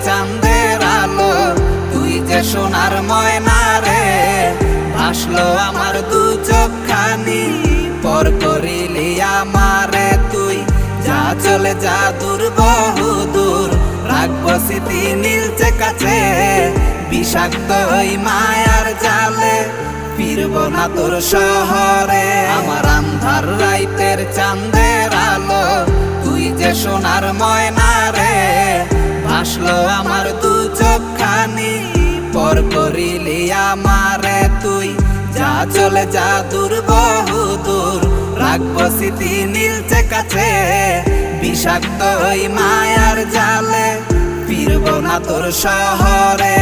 চাঁদের আলো তুই যে সোনার ময়না রে, ভাসলো আমার দু চোখখানি পর করিলি আমারে তুই। যা চলে যা দূর বহু দূর, রাখবো স্মৃতি নীলচে কাছে, বিষাক্ত ওই মায়ার জালে ফিরবো না তোর শহরে। আমার আন্ধার রাইতের চাঁদের আলো তুই যে সোনার ময়না রে, ভাসলো আমার দু চোখখানি পর করিলি আমারে তুই। যা চলে যা দূর বহু দূর, রাখবো স্মৃতি নীলচে কাছে, বিষাক্ত ওই মায়ার জালে ফিরবো না তোর শহরে।